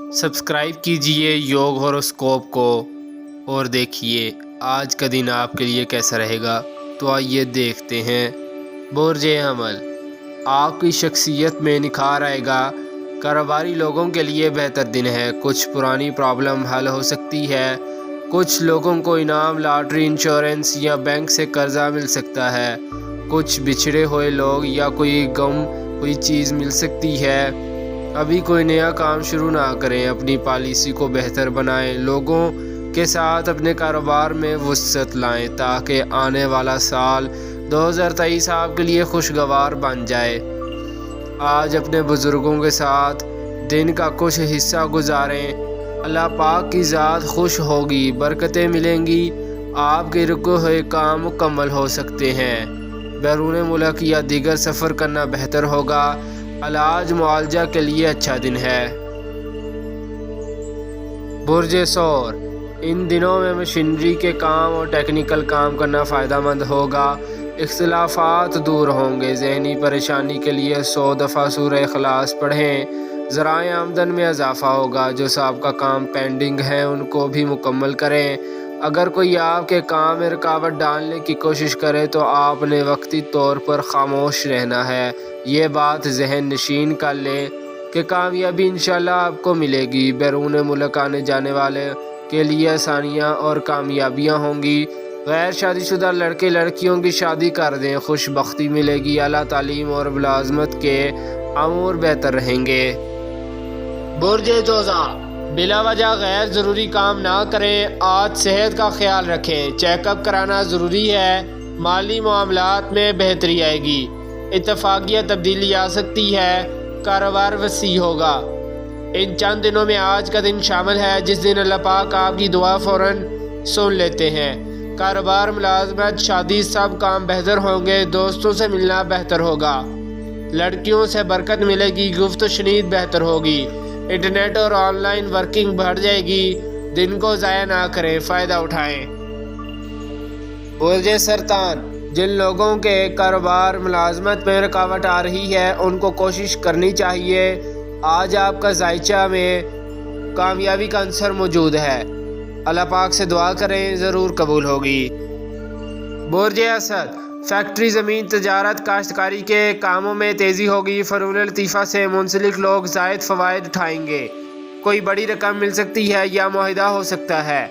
Subscribe कीजिए योग horoscope को और देखिए आज का दिन आपके लिए कैसा रहेगा। तो आइए देखते हैं। बुर्ज अमल, आपकी शख्सियत में निखार आएगा। कारोबारी लोगों के लिए बेहतर दिन है। कुछ पुरानी प्रॉब्लम हल हो सकती है। कुछ लोगों को इनाम, लॉटरी, इंश्योरेंस या बैंक से कर्जा मिल सकता है। कुछ बिछड़े हुए लोग या कोई गम कोई चीज़ मिल सकती है। अभी कोई नया काम शुरू ना करें, अपनी पॉलिसी को बेहतर बनाएं। लोगों के साथ अपने कारोबार में वुसअत लाएं ताकि आने वाला साल 2023 आपके लिए खुशगवार बन जाए। आज अपने बुज़ुर्गों के साथ दिन का कुछ हिस्सा गुजारें। अल्लाह पाक की ज़ात खुश होगी, बरकतें मिलेंगी। आपके रुके हुए काम मुकम्मल हो सकते हैं। बैरून मुल्क या दीगर सफ़र करना बेहतर होगा। इलाज मुआवजा के लिए अच्छा दिन है। बुर्ज सौर, इन दिनों में मशीनरी के काम और टेक्निकल काम करना फ़ायदेमंद होगा। इख्तिलाफ़ात दूर होंगे। ज़हनी परेशानी के लिए 100 दफ़ा सूरह इखलास पढ़ें। ज़राए आमदन में इजाफ़ा होगा। जो सबका काम पेंडिंग है उनको भी मुकम्मल करें। अगर कोई आपके काम में रुकावट डालने की कोशिश करे तो आपने वक्ती तौर पर खामोश रहना है। ये बात जहन नशीन कर लें कि कामयाबी इंशाल्लाह आपको मिलेगी। बैरून मुल्क आने जाने वाले के लिए आसानियाँ और कामयाबियाँ होंगी। गैर शादीशुदा लड़के लड़कियों की शादी कर दें, खुशबख्ती मिलेगी। आला तालीम और मुलाजमत के अमूर बेहतर रहेंगे। बुर्ज जोज़ा, बिला वजह गैर ज़रूरी काम ना करें। आज सेहत का ख्याल रखें, चेकअप कराना ज़रूरी है। माली मामलात में बेहतरी आएगी। इत्तफाकिया तब्दीली आ सकती है। कारोबार वसी होगा। इन चंद दिनों में आज का दिन शामिल है जिस दिन अल्लाह पाक आपकी दुआ फ़ौरन सुन लेते हैं। कारोबार, मुलाजमत, शादी सब काम बेहतर होंगे। दोस्तों से मिलना बेहतर होगा। लड़कियों से बरकत मिलेगी। गुफ्त शनीद बेहतर होगी। इंटरनेट और ऑनलाइन वर्किंग बढ़ जाएगी। दिन को ज़ाया ना करें, फ़ायदा उठाएं। बुर्ज सरतान, जिन लोगों के कारोबार मुलाजमत में रुकावट आ रही है उनको कोशिश करनी चाहिए। आज आपका जायचा में कामयाबी का अंसर मौजूद है। अल्लाह पाक से दुआ करें, ज़रूर कबूल होगी। बुर्ज असद, फैक्ट्री, ज़मीन, तजारत, काश्तकारी के कामों में तेज़ी होगी। फ़नून लतीफ़ा से मुंसलिक लोग ज़ायद फ़वाइद उठाएंगे। कोई बड़ी रकम मिल सकती है या मुआहिदा हो सकता है।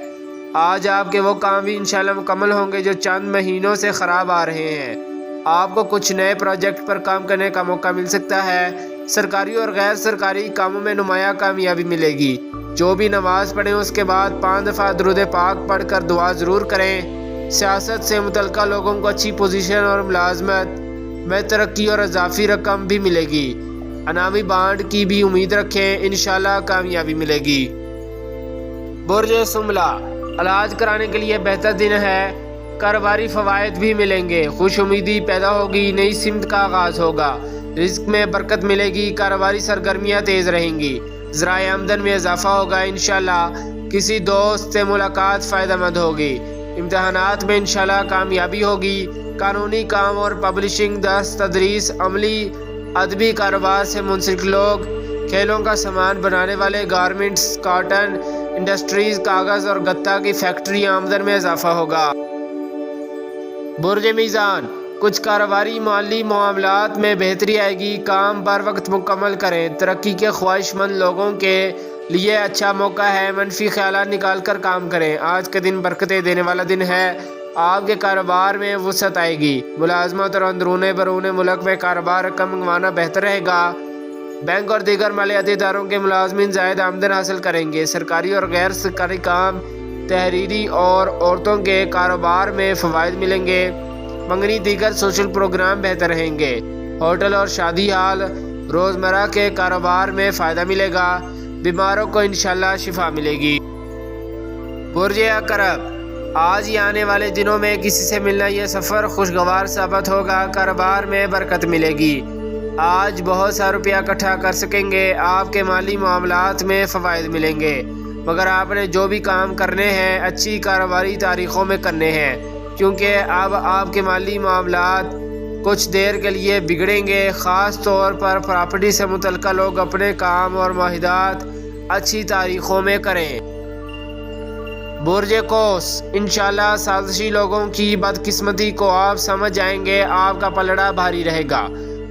आज आपके वो काम भी इंशाल्लाह मुकम्मल होंगे जो चंद महीनों से ख़राब आ रहे हैं। आपको कुछ नए प्रोजेक्ट पर काम करने का मौका मिल सकता है। सरकारी और गैर सरकारी कामों में नुमाया कामयाबी मिलेगी। जो भी नमाज़ पढ़ें उसके बाद 5 दफ़ा दुरूद पाक पढ़ कर दुआ ज़रूर करें। सियासत से मुतल्लिक़ लोगों को अच्छी पोजीशन और मुलाजमत में तरक्की और इजाफी रकम भी मिलेगी। अनामी बांड की भी उम्मीद रखें, इंशाल्लाह कामयाबी मिलेगी। बुर्ज सुमला, इलाज कराने के लिए बेहतर दिन है। कारोबारी फ़वाइद भी मिलेंगे। खुश उम्मीदी पैदा होगी। नई सिमत का आगाज़ होगा। रिज़्क़ में बरकत मिलेगी। कारोबारी सरगर्मियाँ तेज़ रहेंगी। ज़राए आमदन में इजाफ़ा होगा। इंशाल्लाह किसी दोस्त से मुलाकात फ़ायदेमंद होगी। इम्तहानात में इंशाल्लाह कामयाबी होगी। कानूनी काम और पब्लिशिंग, दर्स, तदरीस, अमली, अदबी कारोबार से मुंसलिक लोग, खेलों का सामान बनाने वाले, गारमेंट्स, कॉटन इंडस्ट्रीज, कागज़ और गत्ता की फैक्ट्री, आमदन में इजाफा होगा। बुर्ज मीज़ान, कुछ कारोबारी माली मामलात में बेहतरी आएगी। काम बर वक्त मुकम्मल करें। तरक्की के ख्वाहिशमंद लोगों के लिए अच्छा मौका है। मनफी ख्यालात निकाल कर काम करें। आज का दिन बरकतें देने वाला दिन है। आपके कारोबार में वुसअत आएगी। मुलाजमत और अंदरून बैरून मुल्क में कारोबार रकम मंगवाना बेहतर रहेगा। बैंक और दीगर मालियाती इदारों के मुलाजमीन ज़ायद आमदन हासिल करेंगे। सरकारी और गैर सरकारी काम, तहरीरी और औरतों के कारोबार में फ़वाइद मिलेंगे। मंगनी, दीगर सोशल प्रोग्राम बेहतर रहेंगे। होटल और शादी हाल, रोज़मर्रा के कारोबार में फ़ायदा मिलेगा। बीमारों को इंशाल्लाह शिफा मिलेगी। बुर्ज अकरब, आज ही आने वाले दिनों में किसी से मिलना यह सफ़र खुशगवार साबित होगा। कारोबार में बरकत मिलेगी। आज बहुत सा रुपया इकट्ठा कर सकेंगे। आपके माली मामलात में फ़वाइद मिलेंगे। मगर आपने जो भी काम करने हैं अच्छी कारोबारी तारीख़ों में करने हैं, क्योंकि अब आपके माली मामलात कुछ देर के लिए बिगड़ेंगे। ख़ास तौर पर प्रॉपर्टी से मुतल्लिक़ लोग अपने काम और मुआहिदात अच्छी तारीखों में करें। बुर्ज कोस, इंशाल्लाह साजिशी लोगों की बदकिस्मती को आप समझ जाएंगे, आपका पलड़ा भारी रहेगा।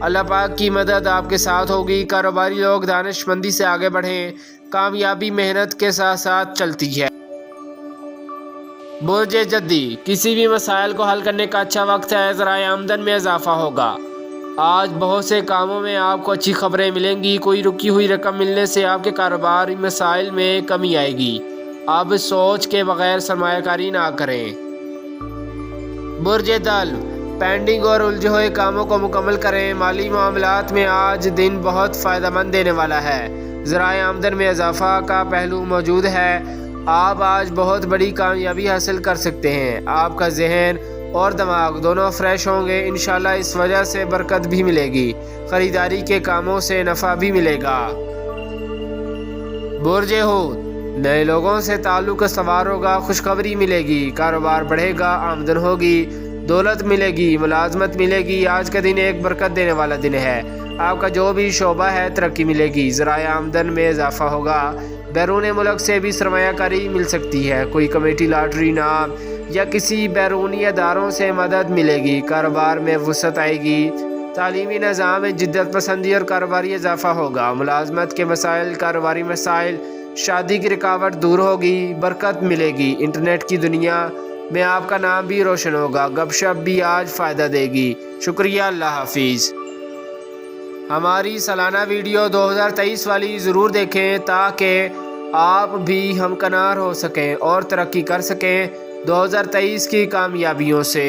अल्लाह पाक की मदद आपके साथ होगी। कारोबारी लोग दानिशमंदी से आगे बढ़ें, कामयाबी मेहनत के साथ साथ चलती है। बुर्ज जद्दी, किसी भी मसाइल को हल करने का अच्छा वक्त है, ज़राए आमदन में इजाफा होगा। आज बहुत से कामों में आपको अच्छी खबरें मिलेंगी। कोई रुकी हुई रकम मिलने से आपके कारोबारी मसाइल में कमी आएगी। अब सोच के बगैर सरमायाकारी ना करें। बुर्ज दल, पेंडिंग और उलझे हुए कामों को मुकम्मल करें। माली मामलात में आज दिन बहुत फ़ायदेमंद देने वाला है। ज़राए आमदन में इजाफा का पहलू मौजूद है। आप आज बहुत बड़ी कामयाबी हासिल कर सकते हैं। आपका जहन और दिमाग दोनों फ्रेश होंगे। इंशाल्लाह इस वजह से बरकत भी मिलेगी। ख़रीदारी के कामों से नफ़ा भी मिलेगा। बुर्ज हूत, नए लोगों से ताल्लुक़ सवार होगा। खुशखबरी मिलेगी, कारोबार बढ़ेगा, आमदन होगी, दौलत मिलेगी, मुलाजमत मिलेगी। आज का दिन एक बरकत देने वाला दिन है। आपका जो भी शोबा है तरक्की मिलेगी। ज़राए आमदन में इजाफा होगा। बैरून मुल्क से भी सरमायाकारी मिल सकती है। कोई कमेटी, लॉटरी, नाम या किसी बैरूनी अदारों से मदद मिलेगी। कारोबार में वसअत आएगी। तालीमी निज़ाम में जिद्दत पसंदी और कारोबारी इजाफा होगा। मुलाजमत के मसाइल, कारोबारी मसाइल, शादी की रुकावट दूर होगी, बरकत मिलेगी। इंटरनेट की दुनिया में आपका नाम भी रोशन होगा। गपशप भी आज फ़ायदा देगी। शुक्रिया, अल्लाह हाफिज़। हमारी सालाना वीडियो 2023 वाली ज़रूर देखें ताकि आप भी हमकनार हो सकें और तरक्की कर सकें 2023 की कामयाबियों से।